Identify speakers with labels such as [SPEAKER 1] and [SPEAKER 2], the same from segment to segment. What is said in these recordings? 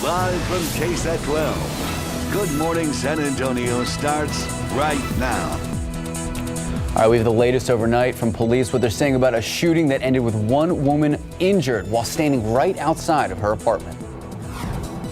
[SPEAKER 1] Live from KSAT 12. Good Morning San Antonio starts right now.
[SPEAKER 2] All right, we have the latest overnight from police, what they're saying about a shooting that ended with one woman injured while standing right outside of her apartment.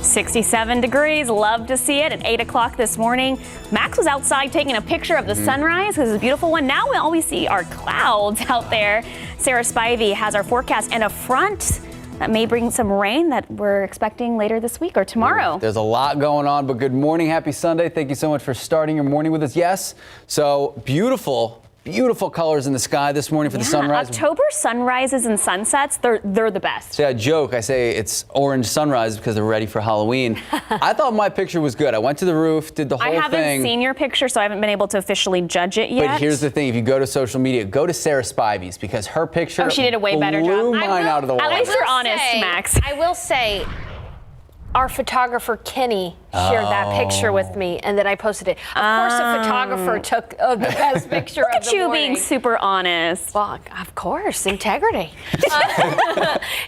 [SPEAKER 3] 67 degrees, love to see it at 8 o'clock this morning. Max was outside taking a picture of the sunrise because it's a beautiful one. Now all we see are clouds out there. Sarah Spivey has our forecast and a front that may bring some rain that we're expecting later this week or tomorrow.
[SPEAKER 2] There's a lot going on, but good morning. Happy Sunday. Thank you so much for starting your morning with us. Yes, so beautiful colors in the sky this morning for the sunrise.
[SPEAKER 3] October sunrises and sunsets, they're the best.
[SPEAKER 2] See, I joke, I say it's orange sunrise because they're ready for Halloween. I thought my picture was good. I went to the roof, did the whole thing.
[SPEAKER 3] I haven't seen your picture, so I haven't been able to officially judge it yet.
[SPEAKER 2] But here's the thing, if you go to social media, go to Sarah Spivey's because her picture
[SPEAKER 3] she did a way better job.
[SPEAKER 2] blew mine out of the water.
[SPEAKER 3] At least you're honest, Max.
[SPEAKER 4] I will say, our photographer Kenny shared that picture with me, and then I posted it. Of course, the photographer took the best picture
[SPEAKER 3] Look
[SPEAKER 4] of the
[SPEAKER 3] at you
[SPEAKER 4] morning.
[SPEAKER 3] being super honest.
[SPEAKER 4] Well, of course, integrity.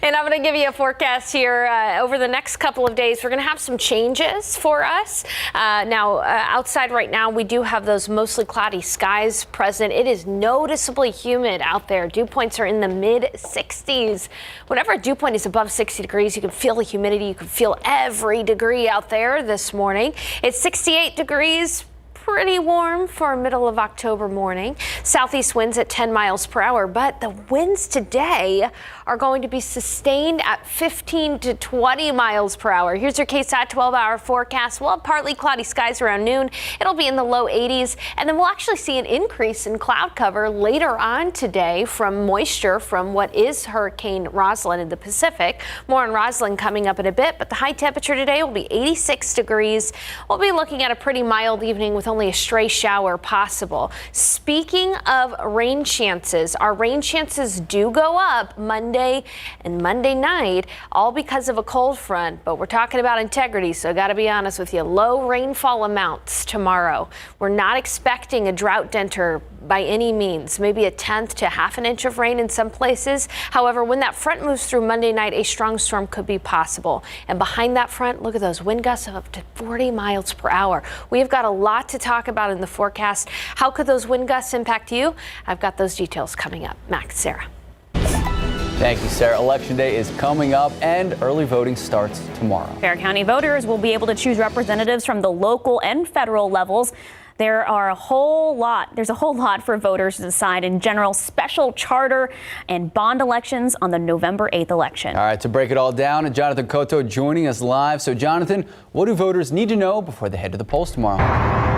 [SPEAKER 4] And I'm going to give you a forecast here over the next couple of days. We're going to have some changes for us. Outside right now, we do have those mostly cloudy skies present. It is noticeably humid out there. Dew points are in the mid-60s. Whenever a dew point is above 60 degrees, you can feel the humidity. You can feel every degree out there this morning. It's 68 degrees. Pretty warm for a middle of October morning. Southeast winds at 10 miles per hour, but the winds today are going to be sustained at 15 to 20 miles per hour. Here's your KSAT 12-hour forecast. We'll have partly cloudy skies around noon. It'll be in the low 80s, and then we'll actually see an increase in cloud cover later on today from moisture from what is Hurricane Rosalind in the Pacific. More on Rosalind coming up in a bit, but the high temperature today will be 86 degrees. We'll be looking at a pretty mild evening with only a stray shower possible. Speaking of rain chances, our rain chances do go up Monday and Monday night, all because of a cold front, but we're talking about integrity, so I got to be honest with you. Low rainfall amounts tomorrow. We're not expecting a drought denter by any means, maybe a tenth to half an inch of rain in some places. However, when that front moves through Monday night, a strong storm could be possible. And behind that front, look at those wind gusts of up to 40 miles per hour. We've got a lot to talk about in the forecast. How could those wind gusts impact you? I've got those details coming up. Max, Sarah.
[SPEAKER 2] Thank you, Sarah. Election day is coming up and early voting starts tomorrow.
[SPEAKER 3] Bexar County voters will be able to choose representatives from the local and federal levels. There's a whole lot for voters to decide in general, special charter and bond elections on the November 8th election.
[SPEAKER 2] All right, to break it all down, Jonathan Cotto joining us live. So, Jonathan, what do voters need to know before they head to the polls tomorrow?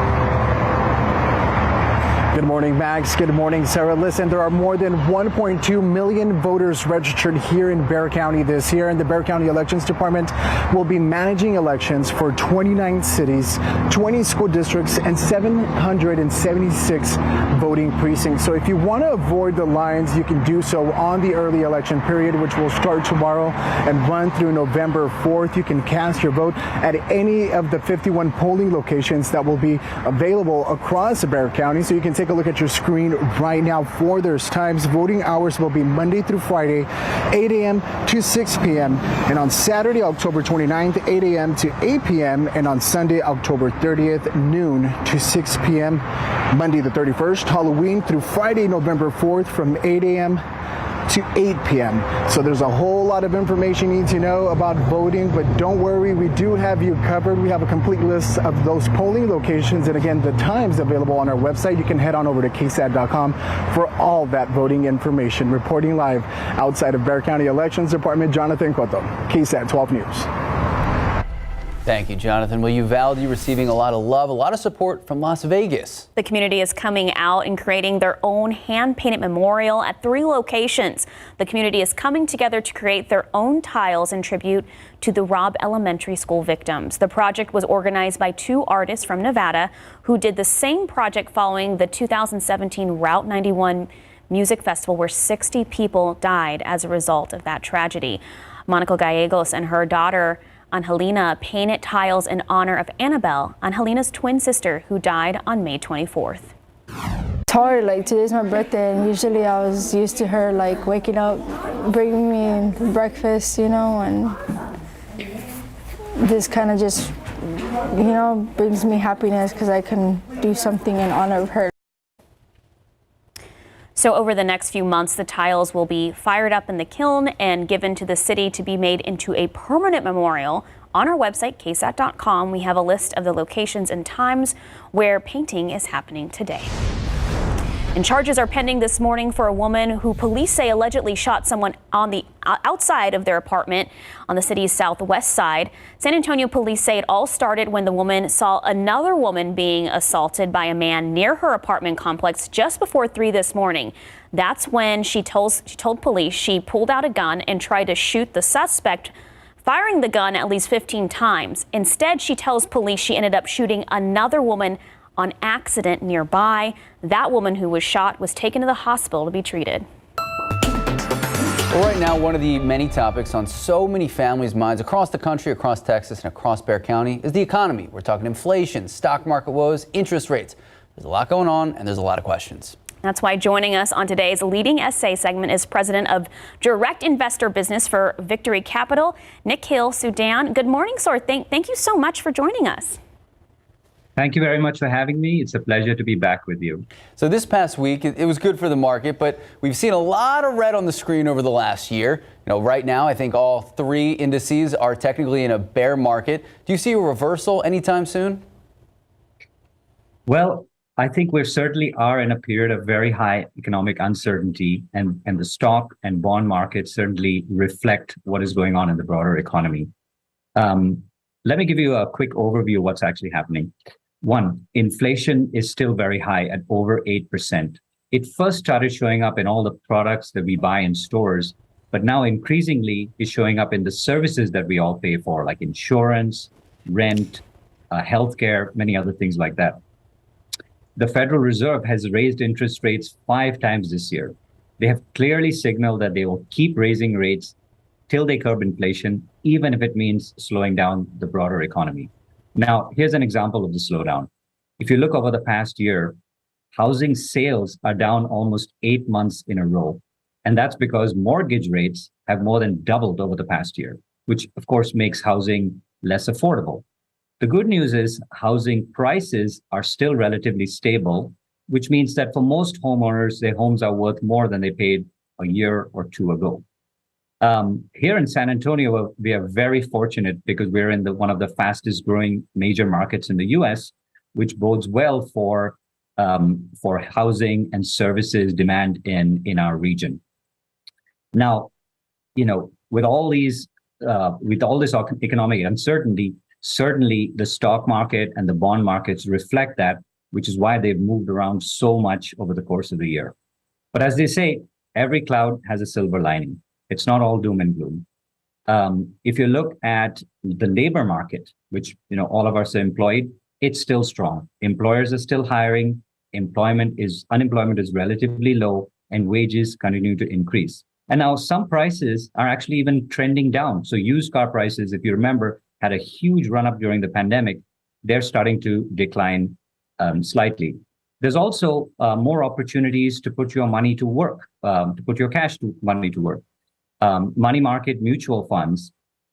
[SPEAKER 5] Good morning, Max. Good morning, Sarah. Listen, there are more than 1.2 million voters registered here in Bexar County this year, and the Bexar County Elections Department will be managing elections for 29 cities, 20 school districts, and 776 voting precincts. So if you want to avoid the lines, you can do so on the early election period, which will start tomorrow and run through November 4th. You can cast your vote at any of the 51 polling locations that will be available across Bexar County. So you can take a look at your screen right now for those times. Voting hours will be Monday through Friday, 8 a.m. to 6 p.m. and on Saturday, October 29th, 8 a.m. to 8 p.m. and on Sunday, October 30th, noon to 6 p.m. Monday the 31st, Halloween through Friday, November 4th from 8 a.m. to 8 p.m. So there's a whole lot of information you need to know about voting, but don't worry, we do have you covered. We have a complete list of those polling locations and again, the times available on our website. You can head on over to KSAT.com for all that voting information. Reporting live outside of Bexar County Elections Department, Jonathan Cotto, KSAT 12 News.
[SPEAKER 2] Thank you, Jonathan. Well, Uvalde receiving a lot of love, a lot of support from Las Vegas.
[SPEAKER 3] The community is coming out and creating their own hand-painted memorial at 3 locations. The community is coming together to create their own tiles in tribute to the Robb Elementary School victims. The project was organized by 2 artists from Nevada who did the same project following the 2017 Route 91 Music Festival, where 60 people died as a result of that tragedy. Monica Gallegos and her daughter Angelina painted tiles in honor of Annabelle, Angelina's twin sister, who died on May 24th.
[SPEAKER 6] It's hard, like today's my birthday, and usually I was used to her like waking up, bringing me breakfast, you know, and this kind of just, brings me happiness because I can do something in honor of her.
[SPEAKER 3] So over the next few months, the tiles will be fired up in the kiln and given to the city to be made into a permanent memorial. On our website, ksat.com, we have a list of the locations and times where painting is happening today. And charges are pending this morning for a woman who police say allegedly shot someone on the outside of their apartment on the city's southwest side. San Antonio police say it all started when the woman saw another woman being assaulted by a man near her apartment complex just before 3 this morning. That's when she told police she pulled out a gun and tried to shoot the suspect, firing the gun at least 15 times. Instead, she tells police she ended up shooting another woman on accident nearby. That woman who was shot was taken to the hospital to be treated.
[SPEAKER 2] Well, right now, one of the many topics on so many families' minds across the country, across Texas, and across Bexar County is the economy. We're talking inflation, stock market woes, interest rates. There's a lot going on, and there's a lot of questions.
[SPEAKER 3] That's why joining us on today's Leading SA segment is President of Direct Investor Business for Victory Capital, Nick Hill Sudan. Good morning, sir. Thank you so much for joining us.
[SPEAKER 7] Thank you very much for having me. It's a pleasure to be back with you.
[SPEAKER 2] So this past week, it was good for the market, but we've seen a lot of red on the screen over the last year. Right now, I think all 3 indices are technically in a bear market. Do you see a reversal anytime soon?
[SPEAKER 7] Well, I think we certainly are in a period of very high economic uncertainty, and the stock and bond markets certainly reflect what is going on in the broader economy. Let me give you a quick overview of what's actually happening. One, inflation is still very high at over 8%. It first started showing up in all the products that we buy in stores, but now increasingly is showing up in the services that we all pay for, like insurance, rent, healthcare, many other things like that. The Federal Reserve has raised interest rates 5 times this year. They have clearly signaled that they will keep raising rates till they curb inflation, even if it means slowing down the broader economy. Now, here's an example of the slowdown. If you look over the past year, housing sales are down almost 8 months in a row. And that's because mortgage rates have more than doubled over the past year, which of course makes housing less affordable. The good news is housing prices are still relatively stable, which means that for most homeowners, their homes are worth more than they paid a year or 2 ago. Here in San Antonio, we are very fortunate because we're in one of the fastest growing major markets in the U.S., which bodes well for housing and services demand in our region. Now, with all this economic uncertainty, certainly the stock market and the bond markets reflect that, which is why they've moved around so much over the course of the year. But as they say, every cloud has a silver lining. It's not all doom and gloom. If you look at the labor market, which all of us are employed, it's still strong. Employers are still hiring. Unemployment is relatively low, and wages continue to increase. And now some prices are actually even trending down. So used car prices, if you remember, had a huge run up during the pandemic. They're starting to decline slightly. There's also more opportunities to put your money to work, to put your money to work. Money market mutual funds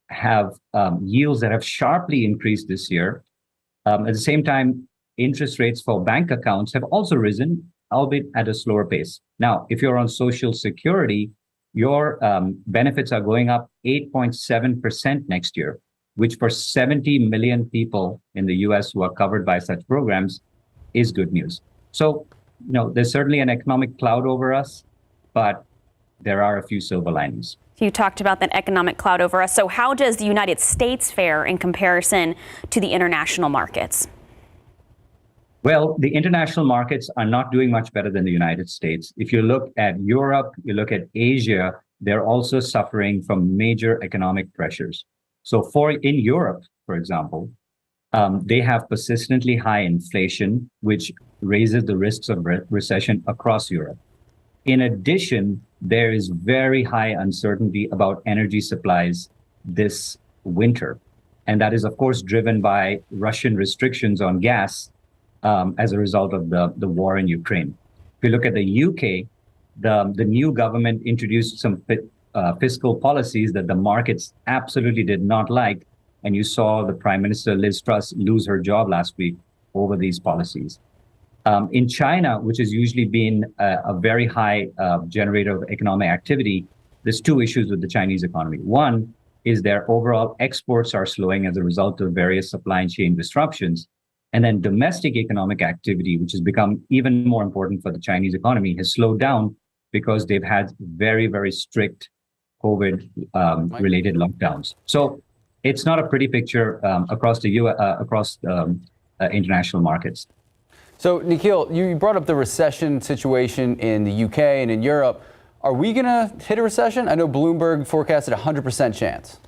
[SPEAKER 7] have yields that have sharply increased this year. At the same time, interest rates for bank accounts have also risen, albeit at a slower pace. Now, if you're on Social Security, your benefits are going up 8.7% next year, which for 70 million people in the US who are covered by such programs is good news. So, there's certainly an economic cloud over us, but there are a few silver linings.
[SPEAKER 3] You talked about that economic cloud over us. So how does the United States fare in comparison to the international markets?
[SPEAKER 7] Well, the international markets are not doing much better than the United States. If you look at Europe, you look at Asia, they're also suffering from major economic pressures. So in Europe, for example, they have persistently high inflation, which raises the risks of recession across Europe. In addition, there is very high uncertainty about energy supplies this winter. And that is, of course, driven by Russian restrictions on gas as a result of the war in Ukraine. If you look at the UK, the new government introduced some fiscal policies that the markets absolutely did not like, And you saw the Prime Minister Liz Truss lose her job last week over these policies. In China, which has usually been a very high generator of economic activity, there's two issues with the Chinese economy. One is their overall exports are slowing as a result of various supply chain disruptions. And then domestic economic activity, which has become even more important for the Chinese economy, has slowed down because they've had very, very strict COVID related lockdowns. So it's not a pretty picture across the international markets.
[SPEAKER 2] So, Nikhil, you brought up the recession situation in the UK and in Europe. Are we going to hit a recession? I know Bloomberg forecasted a 100% chance.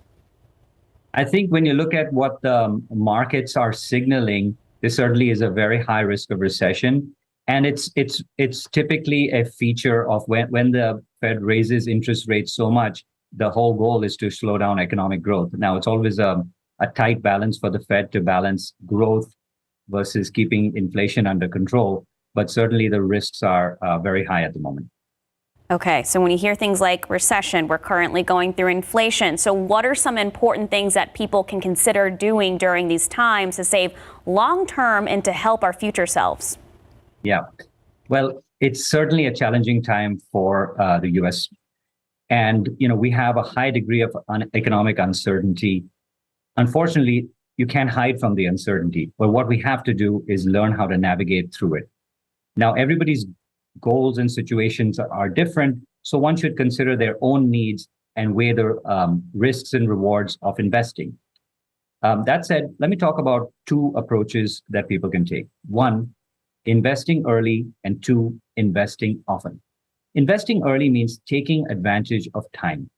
[SPEAKER 7] I think when you look at what the markets are signaling, there certainly is a very high risk of recession. And it's typically a feature of when the Fed raises interest rates so much, the whole goal is to slow down economic growth. Now, it's always a tight balance for the Fed to balance growth versus keeping inflation under control. But certainly the risks are very high at the moment.
[SPEAKER 3] Okay, so when you hear things like recession, we're currently going through inflation. So what are some important things that people can consider doing during these times to save long term and to help our future selves?
[SPEAKER 7] Yeah, well, it's certainly a challenging time for the U.S. And, we have a high degree of economic uncertainty. Unfortunately, you can't hide from the uncertainty. But what we have to do is learn how to navigate through it. Now, everybody's goals and situations are different, so one should consider their own needs and weigh the risks and rewards of investing. That said, let me talk about two approaches that people can take. One, investing early, and two, investing often. Investing early means taking advantage of time.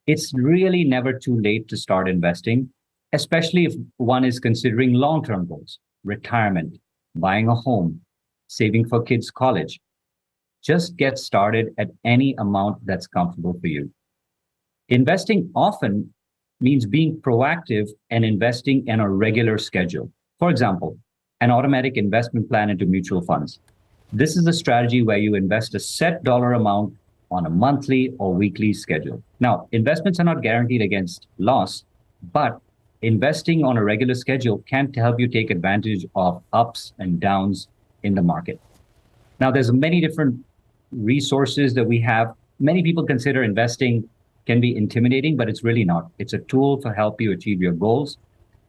[SPEAKER 7] It's really never too late to start investing, especially if one is considering long-term goals, retirement, buying a home, saving for kids' college. Just get started at any amount that's comfortable for you. Investing often means being proactive and investing in a regular schedule. For example, an automatic investment plan into mutual funds. This is a strategy where you invest a set dollar amount on a monthly or weekly schedule. Now, investments are not guaranteed against loss, but investing on a regular schedule can help you take advantage of ups and downs in the market. Now, there's many different resources that we have. Many people consider investing can be intimidating, but it's really not. It's a tool to help you achieve your goals.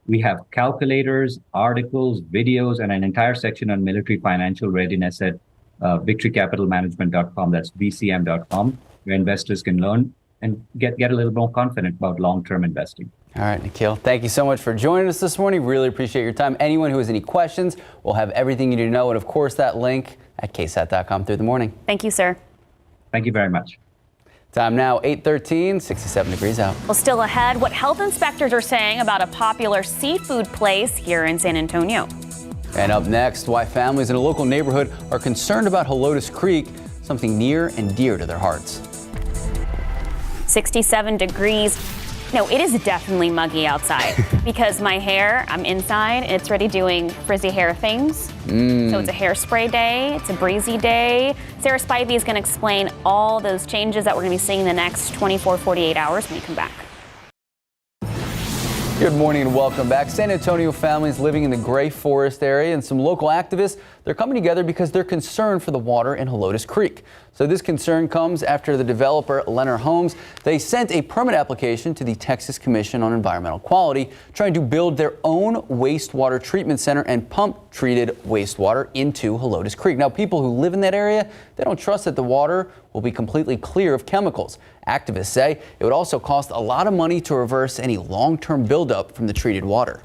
[SPEAKER 7] We have calculators, articles, videos, and an entire section on military financial readiness at victorycapitalmanagement.com. That's vcm.com, where investors can learn and get a little more confident about long-term investing.
[SPEAKER 2] All right, Nikhil, thank you so much for joining us this morning. Really appreciate your time. Anyone who has any questions, we'll have everything you need to know. And of course, that link at ksat.com through the morning.
[SPEAKER 3] Thank you, sir.
[SPEAKER 7] Thank you very much.
[SPEAKER 2] Time now, 8:13, 67 degrees out.
[SPEAKER 3] Well, still ahead, what health inspectors are saying about a popular seafood place here in San Antonio.
[SPEAKER 2] And up next, why families in a local neighborhood are concerned about Helotes Creek, something near and dear to their hearts.
[SPEAKER 3] 67 degrees. No, it is definitely muggy outside because my hair, I'm inside, it's already doing frizzy hair things. So it's a hairspray day, it's a breezy day. Sarah Spivey is going to explain all those changes that we're going to be seeing in the next 24, 48 hours when we come back.
[SPEAKER 2] Good morning and welcome back. San Antonio families living in the Gray Forest area and some local activists, they're coming together because they're concerned for the water in Helotes Creek. So this concern comes after the developer Leonard Homes, they sent a permit application to the Texas Commission on Environmental Quality, trying to build their own wastewater treatment center and pump treated wastewater into Helotes Creek. Now, people who live in that area, they don't trust that the water will be completely clear of chemicals. Activists say it would also cost a lot of money to reverse any long-term buildup from the treated water.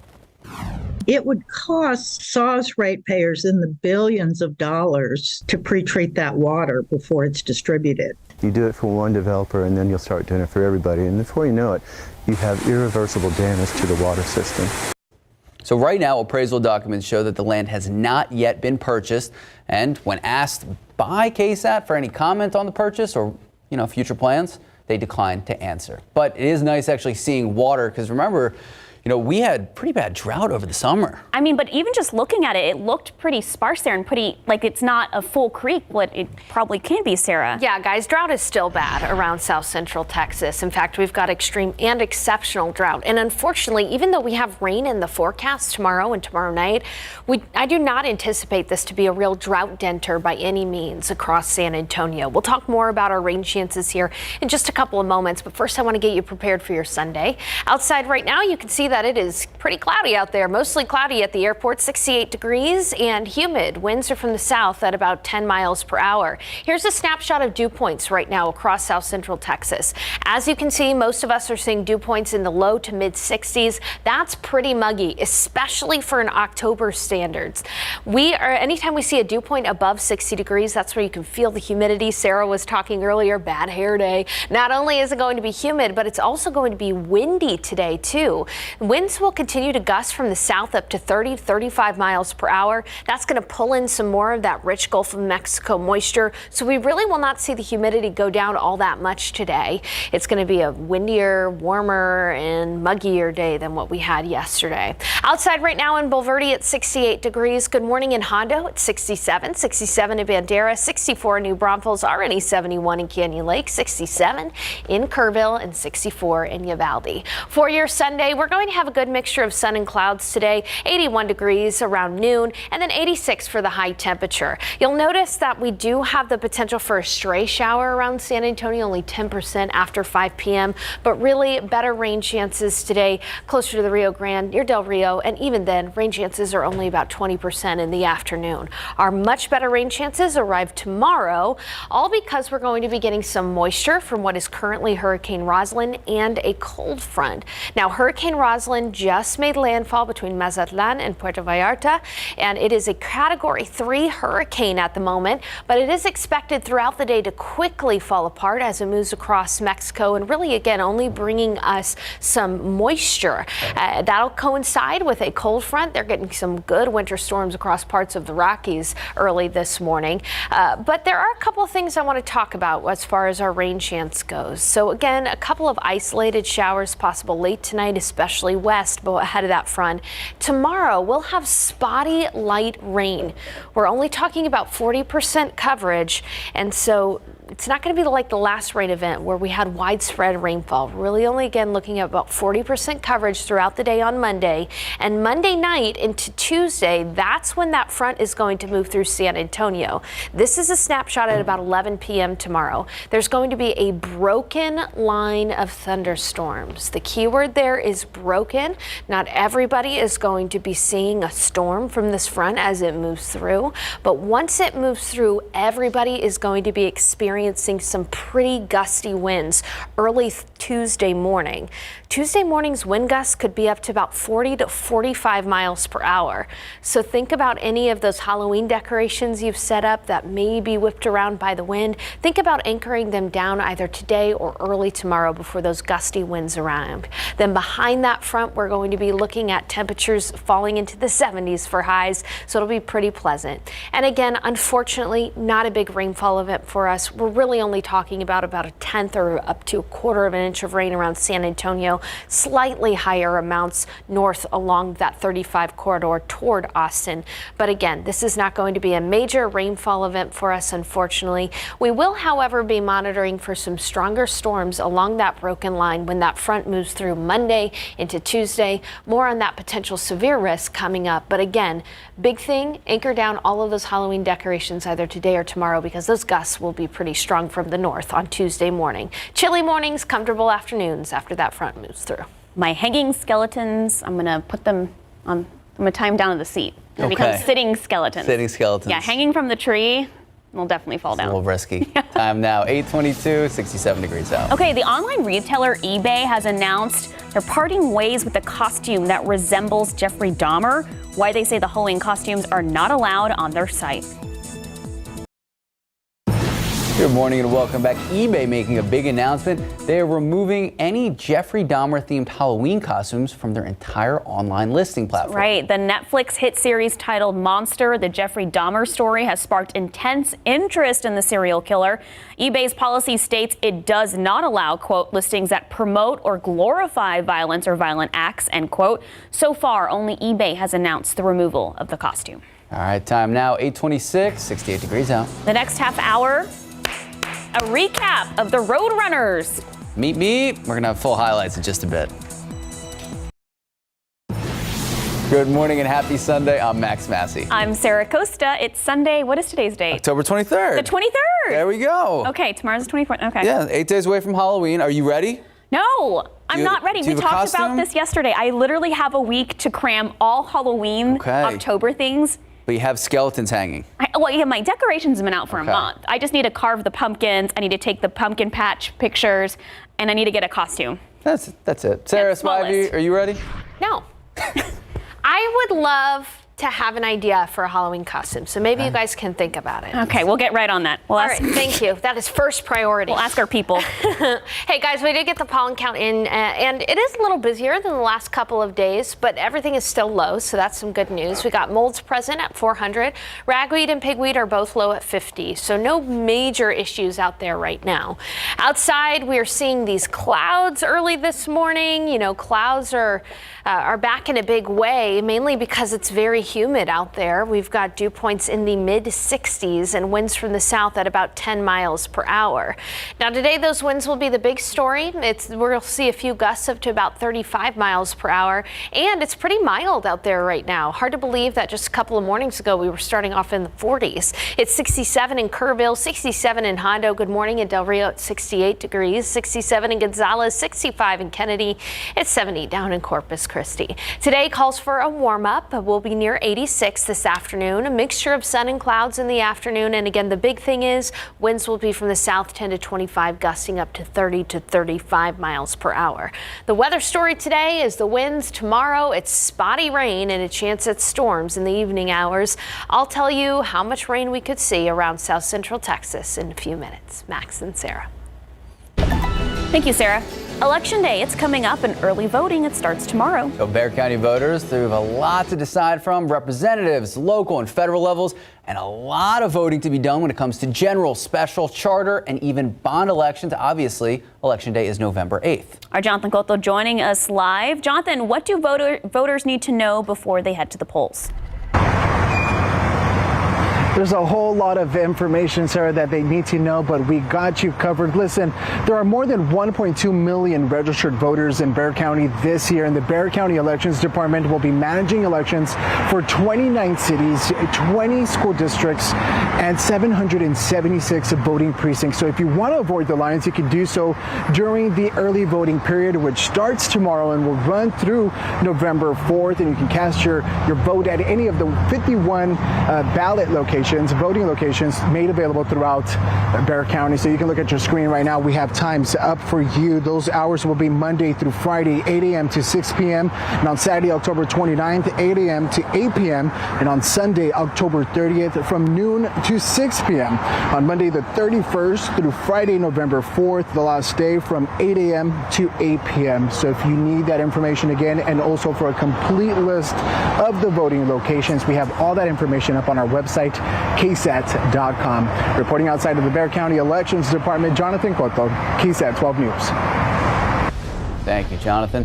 [SPEAKER 8] It would cost SAWS ratepayers in the billions of dollars to pre-treat that water before it's distributed.
[SPEAKER 9] You do it for one developer and then you'll start doing it for everybody. And before you know it, you have irreversible damage to the water system.
[SPEAKER 2] So right now, appraisal documents show that the land has not yet been purchased. And when asked by KSAT for any comment on the purchase or, future plans, they declined to answer. But it is nice actually seeing water because remember, we had pretty bad drought over the summer.
[SPEAKER 3] I mean, but even just looking at it, it looked pretty sparse there and pretty, like it's not a full creek, what it probably can be, Sarah.
[SPEAKER 4] Yeah, guys, drought is still bad around South Central Texas. In fact, we've got extreme and exceptional drought. And unfortunately, even though we have rain in the forecast tomorrow and tomorrow night, I do not anticipate this to be a real drought denter by any means across San Antonio. We'll talk more about our rain chances here in just a couple of moments. But first, I want to get you prepared for your Sunday. Outside right now, you can see that it is pretty cloudy out there, mostly cloudy at the airport, 68 degrees and humid. Winds are from the south at about 10 miles per hour. Here's a snapshot of dew points right now across South Central Texas. As you can see, most of us are seeing dew points in the low to mid 60s. That's pretty muggy, especially for an October standards. Anytime we see a dew point above 60 degrees, that's where you can feel the humidity. Sarah was talking earlier, bad hair day. Not only is it going to be humid, but it's also going to be windy today too. Winds will continue to gust from the south up to 30-35 miles per hour. That's going to pull in some more of that rich Gulf of Mexico moisture. So we really will not see the humidity go down all that much today. It's going to be a windier, warmer, and muggier day than what we had yesterday. Outside right now in Bulverde at 68 degrees. Good morning in Hondo at 67, 67 in Bandera, 64 in New Braunfels, already 71 in Canyon Lake, 67 in Kerrville, and 64 in Uvalde. For your Sunday, we're going to have a good mixture of sun and clouds today, 81 degrees around noon, and then 86 for the high temperature. You'll notice that we do have the potential for a stray shower around San Antonio, only 10% after 5 p.m., but really better rain chances today closer to the Rio Grande, near Del Rio, and even then, rain chances are only about 20% in the afternoon. Our much better rain chances arrive tomorrow, all because we're going to be getting some moisture from what is currently Hurricane Roslyn and a cold front. Now, Hurricane Roslyn just made landfall between Mazatlan and Puerto Vallarta, and it is a Category 3 hurricane at the moment, but it is expected throughout the day to quickly fall apart as it moves across Mexico and really, again, only bringing us some moisture. That'll coincide with a cold front. They're getting some good winter storms across parts of the Rockies early this morning. But there are a couple of things I want to talk about as far as our rain chance goes. So again, a couple of isolated showers possible late tonight, especially west, but ahead of that front. Tomorrow, we'll have spotty light rain. We're only talking about 40% coverage, and so it's not going to be like the last rain event where we had widespread rainfall. Really only, again, looking at about 40% coverage throughout the day on Monday. And Monday night into Tuesday, that's when that front is going to move through San Antonio. This is a snapshot at about 11 p.m. tomorrow. There's going to be a broken line of thunderstorms. The key word there is broken. Not everybody is going to be seeing a storm from this front as it moves through. But once it moves through, everybody is going to be experiencing some pretty gusty winds early Tuesday morning. Tuesday morning's wind gusts could be up to about 40 to 45 miles per hour. So think about any of those Halloween decorations you've set up that may be whipped around by the wind. Think about anchoring them down either today or early tomorrow before those gusty winds around. Then behind that front, we're going to be looking at temperatures falling into the 70s for highs, so it'll be pretty pleasant. And again, unfortunately, not a big rainfall event for us. We're really only talking about a tenth or up to a quarter of an inch of rain around San Antonio, slightly higher amounts north along that 35 corridor toward Austin. But again, this is not going to be a major rainfall event for us, unfortunately. We will, however, be monitoring for some stronger storms along that broken line when that front moves through Monday into Tuesday. More on that potential severe risk coming up. But again, big thing, anchor down all of those Halloween decorations either today or tomorrow because those gusts will be pretty strong from the north on Tuesday morning. Chilly mornings, comfortable afternoons after that front moves through.
[SPEAKER 3] My hanging skeletons, I'm going to put them on, I'm going to tie them down to the seat. They
[SPEAKER 2] Okay.
[SPEAKER 3] become sitting skeletons.
[SPEAKER 2] Sitting skeletons.
[SPEAKER 3] Yeah, hanging from the tree will definitely fall
[SPEAKER 2] A
[SPEAKER 3] down.
[SPEAKER 2] little risky. Time now, 8:22, 67 degrees out.
[SPEAKER 3] Okay, the online retailer eBay has announced they're parting ways with a costume that resembles Jeffrey Dahmer. Why they say the Halloween costumes are not allowed on their site.
[SPEAKER 2] Good morning and welcome back. eBay making a big announcement. They are removing any Jeffrey Dahmer themed Halloween costumes from their entire online listing platform.
[SPEAKER 3] Right. The Netflix hit series titled Monster, the Jeffrey Dahmer story, has sparked intense interest in the serial killer. eBay's policy states it does not allow, quote, listings that promote or glorify violence or violent acts, end quote. So far, only eBay has announced the removal of the costume.
[SPEAKER 2] All right, time now, 8:26, 68 degrees out.
[SPEAKER 3] The next half hour, a recap of the Roadrunners.
[SPEAKER 2] Meet me. We're going to have full highlights in just a bit. Good morning and happy Sunday. I'm Max Massey.
[SPEAKER 3] I'm Sarah Costa. It's Sunday. What is today's date?
[SPEAKER 2] October 23rd.
[SPEAKER 3] The 23rd.
[SPEAKER 2] There we go.
[SPEAKER 3] Okay, tomorrow's the 24th. Okay.
[SPEAKER 2] Yeah, 8 days away from Halloween. Are you ready?
[SPEAKER 3] No, I'm not ready. We talked about this yesterday. I literally have a week to cram all Halloween October things.
[SPEAKER 2] But you have skeletons hanging.
[SPEAKER 3] Well, yeah, my decorations have been out for a month. I just need to carve the pumpkins. I need to take the pumpkin patch pictures, and I need to get a costume.
[SPEAKER 2] That's it. Sarah Spivey, are you ready?
[SPEAKER 4] No. I would love to have an idea for a Halloween costume, so maybe you guys can think about it.
[SPEAKER 3] Okay, we'll get right on that.
[SPEAKER 4] All right, thank you. That is first priority.
[SPEAKER 3] We'll ask our people.
[SPEAKER 4] Hey guys, we did get the pollen count in, and it is a little busier than the last couple of days, but everything is still low, so that's some good news. We got molds present at 400. Ragweed and pigweed are both low at 50, so no major issues out there right now. Outside, we are seeing these clouds early this morning. You know, clouds are back in a big way, mainly because it's very humid out there. We've got dew points in the mid 60s and winds from the south at about 10 miles per hour. Now today those winds will be the big story. We'll see a few gusts up to about 35 miles per hour, and it's pretty mild out there right now. Hard to believe that just a couple of mornings ago we were starting off in the 40s. It's 67 in Kerrville, 67 in Hondo. Good morning in Del Rio at 68 degrees, 67 in Gonzales, 65 in Kennedy. It's 70 down in Corpus Christi. Today calls for a warm up. We'll be near 86 this afternoon, a mixture of sun and clouds in the afternoon. And again, the big thing is winds will be from the south 10 to 25, gusting up to 30 to 35 miles per hour. The weather story today is the winds. Tomorrow it's spotty rain and a chance at storms in the evening hours. I'll tell you how much rain we could see around south central Texas in a few minutes. Max and Sarah.
[SPEAKER 3] Thank you, Sarah. Election day, it's coming up, and early voting, it starts tomorrow.
[SPEAKER 2] So Bexar County voters, they have a lot to decide from, representatives, local and federal levels, and a lot of voting to be done when it comes to general, special, charter, and even bond elections. Obviously, Election Day is November 8th.
[SPEAKER 3] Our Jonathan Cotto joining us live. Jonathan, what do voters need to know before they head to the polls?
[SPEAKER 5] There's a whole lot of information, Sarah, that they need to know, but we got you covered. Listen, there are more than 1.2 million registered voters in Bexar County this year, and the Bexar County Elections Department will be managing elections for 29 cities, 20 school districts, and 776 voting precincts. So if you want to avoid the lines, you can do so during the early voting period, which starts tomorrow and will run through November 4th, and you can cast your vote at any of the 51 ballot voting locations made available throughout Bexar County. So you can look at your screen right now. We have times up for you. Those hours will be Monday through Friday, 8 a.m. to 6 p.m. And on Saturday, October 29th, 8 a.m. to 8 p.m. And on Sunday, October 30th, from noon to 6 p.m. On Monday, the 31st through Friday, November 4th, the last day, from 8 a.m. to 8 p.m. So if you need that information again, and also for a complete list of the voting locations, we have all that information up on our website, KSAT.com. Reporting outside of the Bexar County Elections Department, Jonathan Cotto, KSAT 12 News.
[SPEAKER 2] Thank you, Jonathan.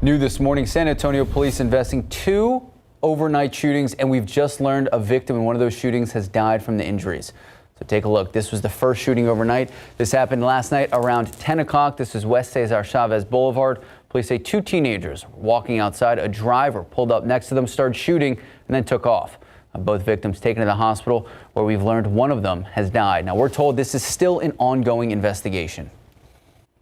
[SPEAKER 2] New this morning, San Antonio police investing 2 overnight shootings, and we've just learned a victim in one of those shootings has died from the injuries. So take a look. This was the first shooting overnight. This happened last night around 10 o'clock. This is West Cesar Chavez Boulevard. Police say 2 teenagers walking outside. A driver pulled up next to them, started shooting, and then took off. Both victims taken to the hospital, where we've learned one of them has died. Now, we're told this is still an ongoing investigation.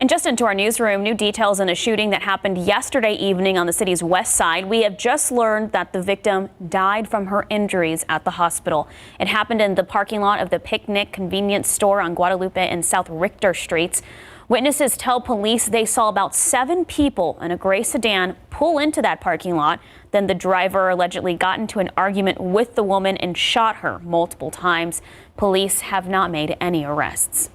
[SPEAKER 3] And just into our newsroom, new details in a shooting that happened yesterday evening on the city's west side. We have just learned that the victim died from her injuries at the hospital. It happened in the parking lot of the Picnic convenience store on Guadalupe and South Richter Streets. Witnesses tell police they saw about 7 people in a gray sedan pull into that parking lot. Then the driver allegedly got into an argument with the woman and shot her multiple times. Police have not made any arrests.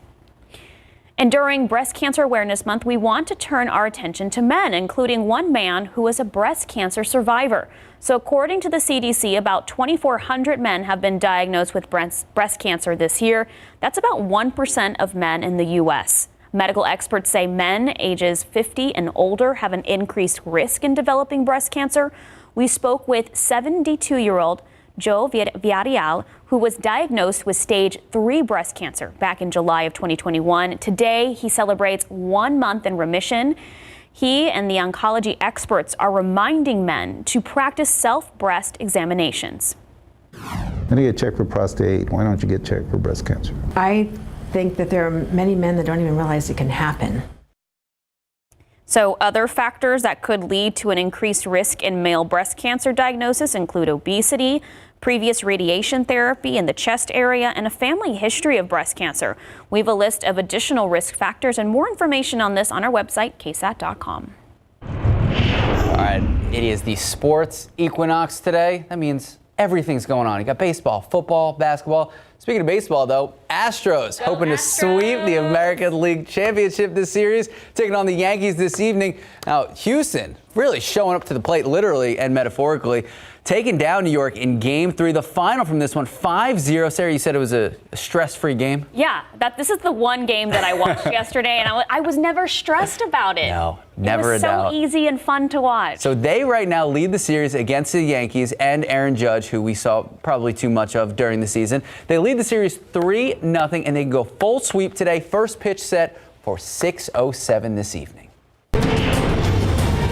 [SPEAKER 3] And during Breast Cancer Awareness Month, we want to turn our attention to men, including one man who is a breast cancer survivor. So according to the CDC, about 2,400 men have been diagnosed with breast cancer this year. That's about 1% of men in the U.S. Medical experts say men ages 50 and older have an increased risk in developing breast cancer. We spoke with 72-year-old Joe Villarreal, who was diagnosed with stage 3 breast cancer back in July of 2021. Today, he celebrates 1 month in remission. He and the oncology experts are reminding men to practice self-breast examinations.
[SPEAKER 10] When you get checked for prostate, why don't you get checked for breast cancer?
[SPEAKER 11] I think that there are many men that don't even realize it can happen.
[SPEAKER 3] So other factors that could lead to an increased risk in male breast cancer diagnosis include obesity, previous radiation therapy in the chest area, and a family history of breast cancer. We have a list of additional risk factors and more information on this on our website, KSAT.com.
[SPEAKER 2] All right, it is the sports equinox today. That means everything's going on. You got baseball, football, basketball. Speaking of baseball, though, Astros hoping to sweep the American League Championship this series, taking on the Yankees this evening. Now, Houston really showing up to the plate literally and metaphorically, taking down New York in Game 3, the final from this one, 5-0. Sarah, you said it was a stress-free game?
[SPEAKER 3] Yeah, this is the one game that I watched yesterday, and I was never stressed about it.
[SPEAKER 2] No, never a doubt.
[SPEAKER 3] It was so easy and fun to watch.
[SPEAKER 2] So they right now lead the series against the Yankees and Aaron Judge, who we saw probably too much of during the season. They lead the series 3-0, and they can go full sweep today. First pitch set for 6:07 this evening.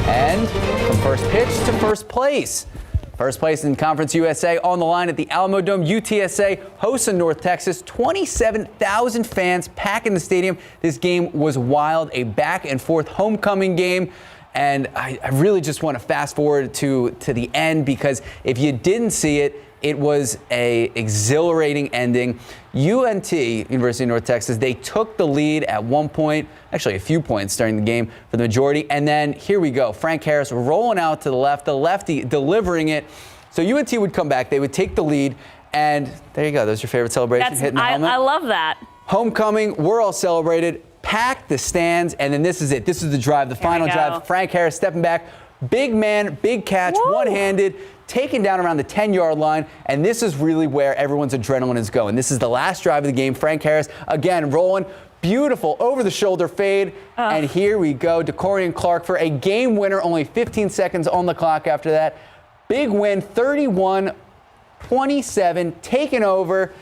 [SPEAKER 2] And from first pitch to first place. First place in Conference USA on the line at the Alamo Dome. UTSA hosting North Texas. 27,000 fans packing the stadium. This game was wild, a back and forth homecoming game. And I really just want to fast forward to the end, because if you didn't see it, it was a exhilarating ending. UNT, University of North Texas, they took the lead at one point, actually a few points during the game for the majority. And then here we go. Frank Harris rolling out to the left, the lefty delivering it. So UNT would come back, they would take the lead, and there you go. There's your favorite celebration, hitting the helmet.
[SPEAKER 3] I love that.
[SPEAKER 2] Homecoming, we're all celebrated, packed the stands, and then this is it. This is the drive, the final drive. Frank Harris stepping back, big man, big catch, one-handed, taken down around the 10-yard line, and this is really where everyone's adrenaline is going. This is the last drive of the game. Frank Harris, again, rolling. Beautiful over-the-shoulder fade, and here we go. DeCorian Clark for a game winner, only 15 seconds on the clock after that. Big win, 31-27, taking over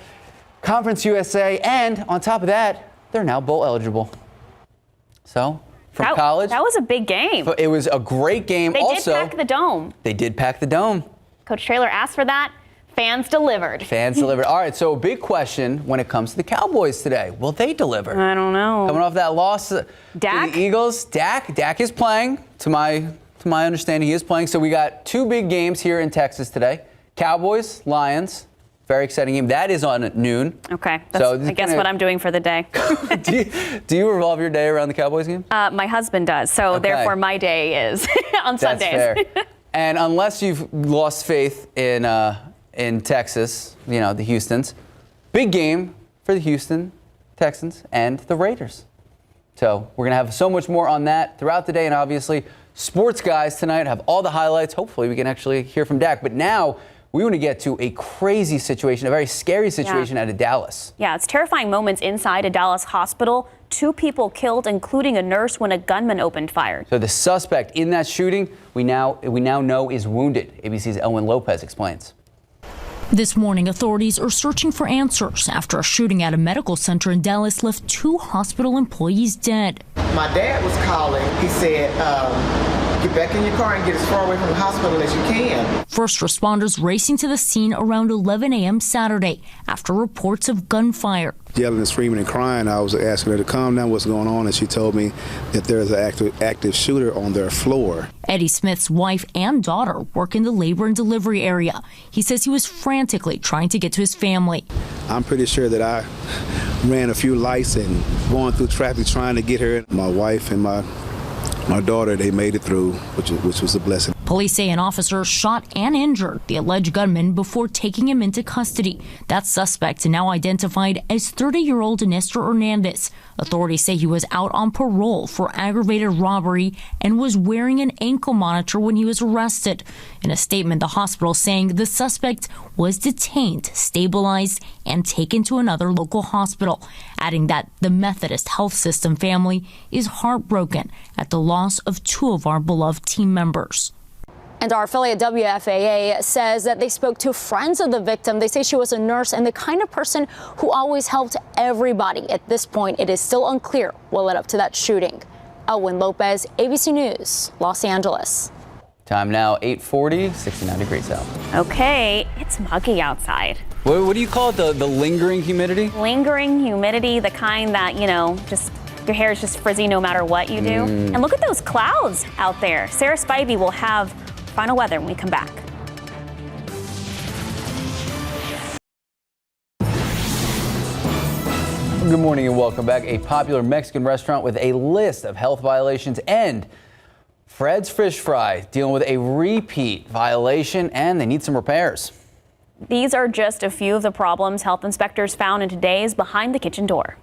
[SPEAKER 2] Conference USA, and on top of that, they're now bowl eligible. So, from college.
[SPEAKER 3] That was a big game.
[SPEAKER 2] It was a great game.
[SPEAKER 3] They did pack the dome.
[SPEAKER 2] They did pack the dome.
[SPEAKER 3] Coach Traylor asked for that. Fans delivered.
[SPEAKER 2] Fans delivered. All right, so a big question when it comes to the Cowboys today. Will they deliver?
[SPEAKER 3] I don't know.
[SPEAKER 2] Coming off that loss to the Eagles, Dak is playing. To my understanding, he is playing. So we got two big games here in Texas today. Cowboys, Lions. Very exciting game. That is on at noon.
[SPEAKER 3] Okay. That's, so I guess what I'm doing for the day.
[SPEAKER 2] do you revolve your day around the Cowboys game?
[SPEAKER 3] My husband does. So therefore my day is on Sundays.
[SPEAKER 2] That's fair. And unless you've lost faith in Texas, the Houstons, big game for the Houston Texans and the Raiders. So we're going to have so much more on that throughout the day. And obviously, sports guys tonight have all the highlights. Hopefully we can actually hear from Dak. But now we want to get to a crazy situation, a very scary situation out of Dallas. Yeah, it's terrifying moments inside a Dallas hospital. 2 people killed, including a nurse, when a gunman opened fire. So the suspect in that shooting, we now know is wounded. ABC's Elwin Lopez explains.
[SPEAKER 12] This morning, authorities are searching for answers after a shooting at a medical center in Dallas left 2 hospital employees dead.
[SPEAKER 13] My dad was calling. He said, get back in your car and get as far away from the hospital as you can.
[SPEAKER 12] First responders racing to the scene around 11 a.m. Saturday after reports of gunfire.
[SPEAKER 10] Yelling and screaming and crying, I was asking her to calm down, what's going on, and she told me that there's an active shooter on their floor.
[SPEAKER 12] Eddie Smith's wife and daughter work in the labor and delivery area. He says he was frantically trying to get to his family.
[SPEAKER 10] I'm pretty sure that I ran a few lights and going through traffic trying to get her. My wife and my daughter, they made it through, which was a blessing.
[SPEAKER 12] Police say an officer shot and injured the alleged gunman before taking him into custody. That suspect, now identified as 30-year-old Nestor Hernandez. Authorities say he was out on parole for aggravated robbery and was wearing an ankle monitor when he was arrested. In a statement, the hospital saying the suspect was detained, stabilized, and taken to another local hospital, adding that the Methodist Health System family is heartbroken at the loss of two of our beloved team members.
[SPEAKER 14] And our affiliate WFAA says that they spoke to friends of the victim. They say she was a nurse and the kind of person who always helped everybody. At this point, it is still unclear what led up to that shooting. Elwin Lopez, ABC News, Los Angeles.
[SPEAKER 2] Time now, 8:40, 69 degrees out.
[SPEAKER 3] Okay, it's muggy outside.
[SPEAKER 2] What do you call it? The lingering humidity?
[SPEAKER 3] Lingering humidity, the kind that, just your hair is just frizzy no matter what you do. And look at those clouds out there. Sarah Spivey will have final weather when we come back.
[SPEAKER 2] Good morning and welcome back. A popular Mexican restaurant with a list of health violations and Fred's Fish Fry dealing with a repeat violation and they need some repairs.
[SPEAKER 3] These are just a few of the problems health inspectors found in today's Behind the Kitchen Door.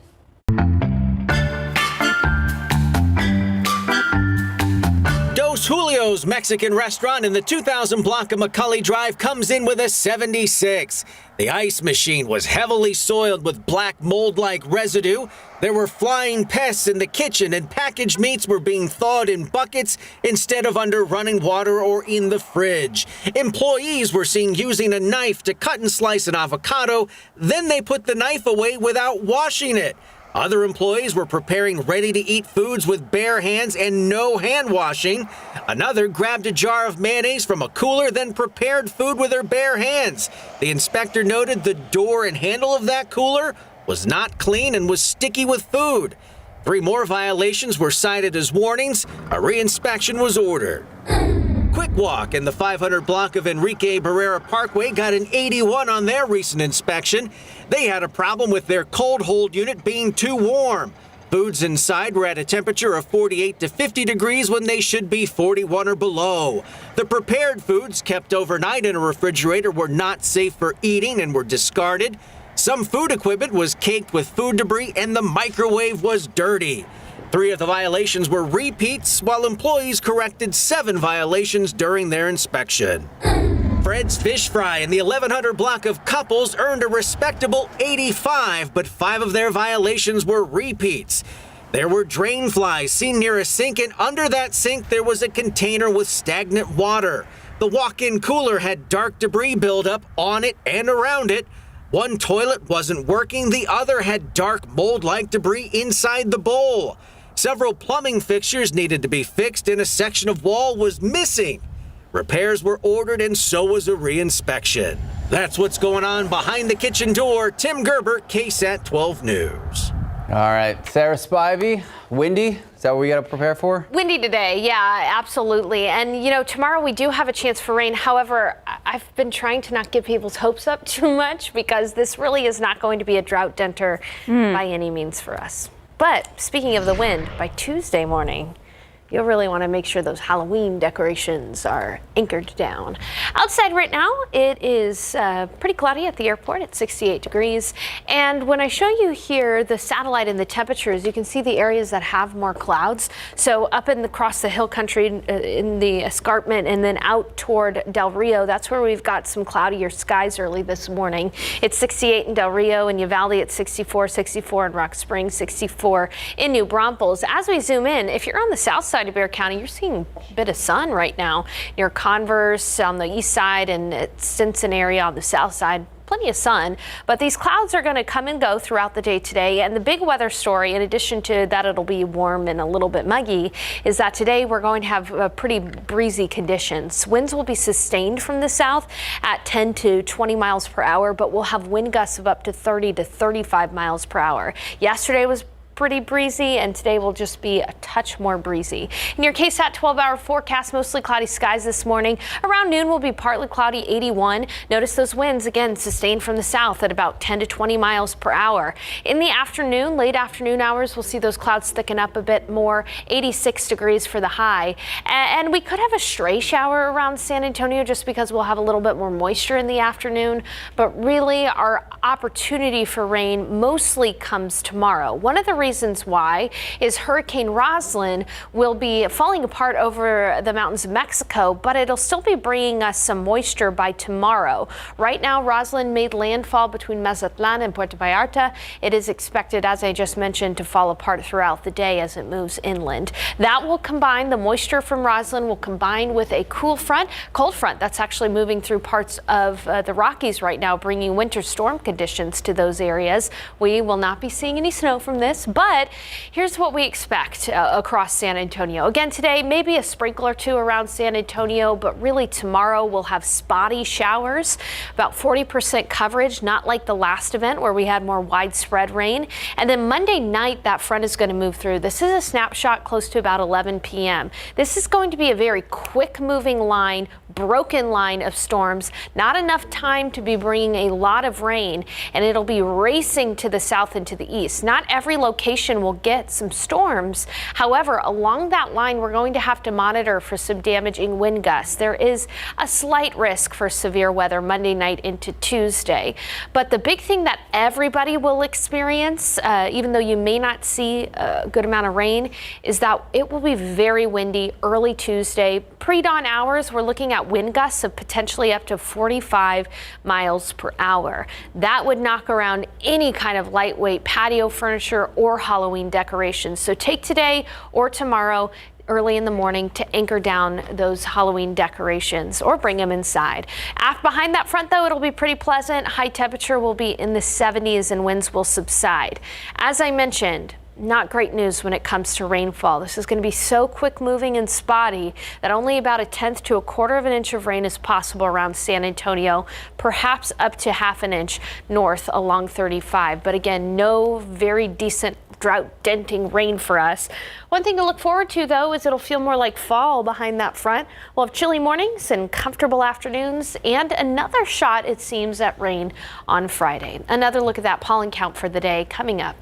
[SPEAKER 15] Dos Julio's Mexican restaurant in the 2000 block of McCully Drive comes in with a 76. The ice machine was heavily soiled with black mold-like residue. There were flying pests in the kitchen and packaged meats were being thawed in buckets instead of under running water or in the fridge. Employees were seen using a knife to cut and slice an avocado. Then they put the knife away without washing it. Other employees were preparing ready-to-eat foods with bare hands and no hand washing. Another grabbed a jar of mayonnaise from a cooler, then prepared food with her bare hands. The inspector noted the door and handle of that cooler was not clean and was sticky with food. 3 more violations were cited as warnings. A re-inspection was ordered. Quick Walk in the 500 block of Enrique Barrera Parkway got an 81 on their recent inspection. They had a problem with their cold hold unit being too warm. Foods inside were at a temperature of 48 to 50 degrees when they should be 41 or below. The prepared foods kept overnight in a refrigerator were not safe for eating and were discarded. Some food equipment was caked with food debris and the microwave was dirty. 3 of the violations were repeats, while employees corrected 7 violations during their inspection. Fred's Fish Fry in the 1100 block of Couples earned a respectable 85, but 5 of their violations were repeats. There were drain flies seen near a sink, and under that sink there was a container with stagnant water. The walk-in cooler had dark debris buildup on it and around it. One toilet wasn't working, the other had dark mold-like debris inside the bowl. Several plumbing fixtures needed to be fixed and a section of wall was missing. Repairs were ordered and so was a re-inspection. That's what's going on behind the kitchen door. Tim Gerber, KSAT 12 News.
[SPEAKER 2] All right, Sarah Spivey, windy, is that what we got to prepare for?
[SPEAKER 4] Windy today, yeah, absolutely. And tomorrow we do have a chance for rain. However, I've been trying to not get people's hopes up too much because this really is not going to be a drought denter by any means for us. But speaking of the wind, by Tuesday morning, you'll really want to make sure those Halloween decorations are anchored down. Outside right now, it is pretty cloudy at the airport at 68 degrees. And when I show you here the satellite and the temperatures, you can see the areas that have more clouds. So up across the hill country in the escarpment and then out toward Del Rio, that's where we've got some cloudier skies early this morning. It's 68 in Del Rio and Uvalde at 64, 64 in Rock Springs, 64 in New Braunfels. As we zoom in, if you're on the south side of Bexar County, you're seeing a bit of sun right now near Converse on the east side and Stinson area on the south side. Plenty of sun, but these clouds are going to come and go throughout the day today. And the big weather story, in addition to that it'll be warm and a little bit muggy, is that today we're going to have pretty breezy conditions. Winds will be sustained from the south at 10 to 20 miles per hour, but we'll have wind gusts of up to 30 to 35 miles per hour. Yesterday was pretty breezy, and today will just be a touch more breezy. In your KSAT 12-hour forecast, mostly cloudy skies this morning. Around noon will be partly cloudy, 81. Notice those winds again sustained from the south at about 10 to 20 miles per hour. In the afternoon, late afternoon hours, we'll see those clouds thicken up a bit more, 86 degrees for the high. And we could have a stray shower around San Antonio just because we'll have a little bit more moisture in the afternoon. But really, our opportunity for rain mostly comes tomorrow. One of the reasons why is Hurricane Roslyn will be falling apart over the mountains of Mexico, but it'll still be bringing us some moisture by tomorrow. Right now, Roslyn made landfall between Mazatlan and Puerto Vallarta. It is expected, as I just mentioned, to fall apart throughout the day as it moves inland. That will combine, the moisture from Roslyn will combine with a cold front that's actually moving through parts of the Rockies right now, bringing winter storm conditions to those areas. We will not be seeing any snow from this, but here's what we expect across San Antonio. Again, today, maybe a sprinkle or two around San Antonio, but really tomorrow we'll have spotty showers, about 40% coverage, not like the last event where we had more widespread rain. And then Monday night, that front is going to move through. This is a snapshot close to about 11 p.m. This is going to be a very quick moving line, broken line of storms, not enough time to be bringing a lot of rain, and it'll be racing to the south and to the east. Not every location will get some storms. However, along that line, we're going to have to monitor for some damaging wind gusts. There is a slight risk for severe weather Monday night into Tuesday. But the big thing that everybody will experience, even though you may not see a good amount of rain, is that it will be very windy early Tuesday. Pre-dawn hours, we're looking at wind gusts of potentially up to 45 miles per hour. That would knock around any kind of lightweight patio furniture or Halloween decorations. So take today or tomorrow early in the morning to anchor down those Halloween decorations or bring them inside. Behind that front, though, it'll be pretty pleasant. High temperature will be in the 70s and winds will subside. As I mentioned, not great news when it comes to rainfall. This is going to be so quick moving and spotty that only about 1/10 to 1/4 of an inch of rain is possible around San Antonio, perhaps up to 1/2 inch north along 35. But again, no very decent drought denting rain for us. One thing to look forward to, though, is it'll feel more like fall behind that front. We'll have chilly mornings and comfortable afternoons and another shot, it seems, at rain on Friday. Another look at that pollen count for the day coming up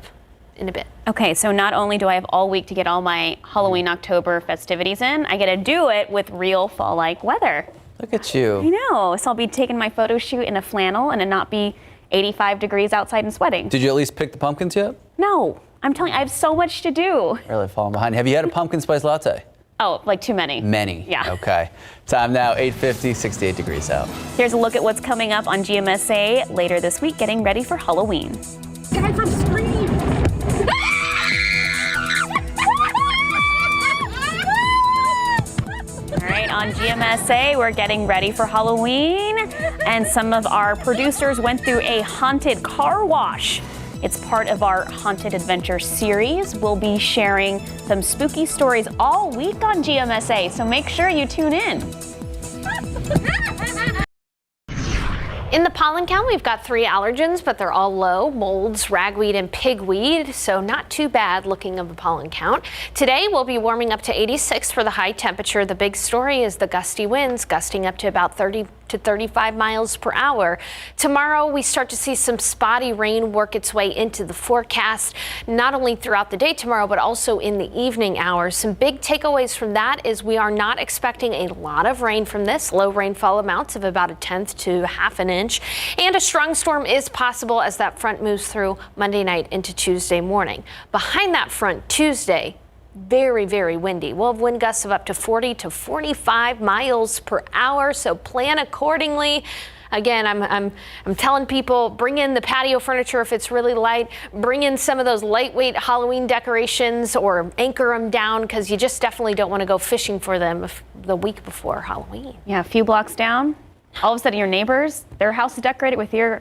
[SPEAKER 4] in a bit.
[SPEAKER 3] Okay, so not only do I have all week to get all my Halloween October festivities in, I get to do it with real fall-like weather.
[SPEAKER 2] Look at you.
[SPEAKER 3] I know. So I'll be taking my photo shoot in a flannel and it not be 85 degrees outside and sweating.
[SPEAKER 2] Did you at least pick the pumpkins yet?
[SPEAKER 3] No. I'm telling you, I have so much to do.
[SPEAKER 2] Really falling behind. Have you had a pumpkin spice latte?
[SPEAKER 3] Oh, like too many.
[SPEAKER 2] Many.
[SPEAKER 3] Yeah.
[SPEAKER 2] Okay. Time now, 8:50, 68 degrees out.
[SPEAKER 3] Here's a look at what's coming up on GMSA later this week, getting ready for Halloween.
[SPEAKER 16] Guy from Scream!
[SPEAKER 3] All right, on GMSA, we're getting ready for Halloween, and some of our producers went through a haunted car wash. It's part of our Haunted Adventure series. We'll be sharing some spooky stories all week on GMSA, so make sure you tune in.
[SPEAKER 4] In the pollen count, we've got 3 allergens, but they're all low: molds, ragweed, and pigweed, so not too bad looking of the pollen count. Today, we'll be warming up to 86 for the high temperature. The big story is the gusty winds, gusting up to about 30 to 35 miles per hour. Tomorrow, we start to see some spotty rain work its way into the forecast, not only throughout the day tomorrow, but also in the evening hours. Some big takeaways from that is we are not expecting a lot of rain from this. Low rainfall amounts of about 1/10 to 1/2 an inch. And a strong storm is possible as that front moves through Monday night into Tuesday morning. Behind that front, Tuesday, very, very windy. We'll have wind gusts of up to 40 to 45 miles per hour, so plan accordingly. Again, I'm telling people, bring in the patio furniture if it's really light. Bring in some of those lightweight Halloween decorations or anchor them down, because you just definitely don't want to go fishing for them the week before Halloween.
[SPEAKER 3] Yeah, a few blocks down, all of a sudden your neighbors, their house is decorated with your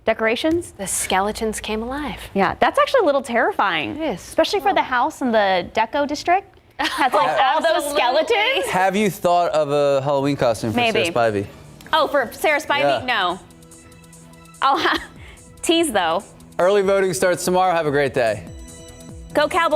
[SPEAKER 3] decorations.
[SPEAKER 4] The skeletons came alive.
[SPEAKER 3] Yeah, that's actually a little terrifying.
[SPEAKER 4] It is.
[SPEAKER 3] Especially for the house in the deco district. Has like all those skeletons.
[SPEAKER 2] Have you thought of a Halloween costume for
[SPEAKER 3] Maybe.
[SPEAKER 2] Sarah Spivey?
[SPEAKER 3] Oh, for Sarah Spivey?
[SPEAKER 2] Yeah.
[SPEAKER 3] No. I'll tease though.
[SPEAKER 2] Early voting starts tomorrow. Have a great day.
[SPEAKER 3] Go Cowboys!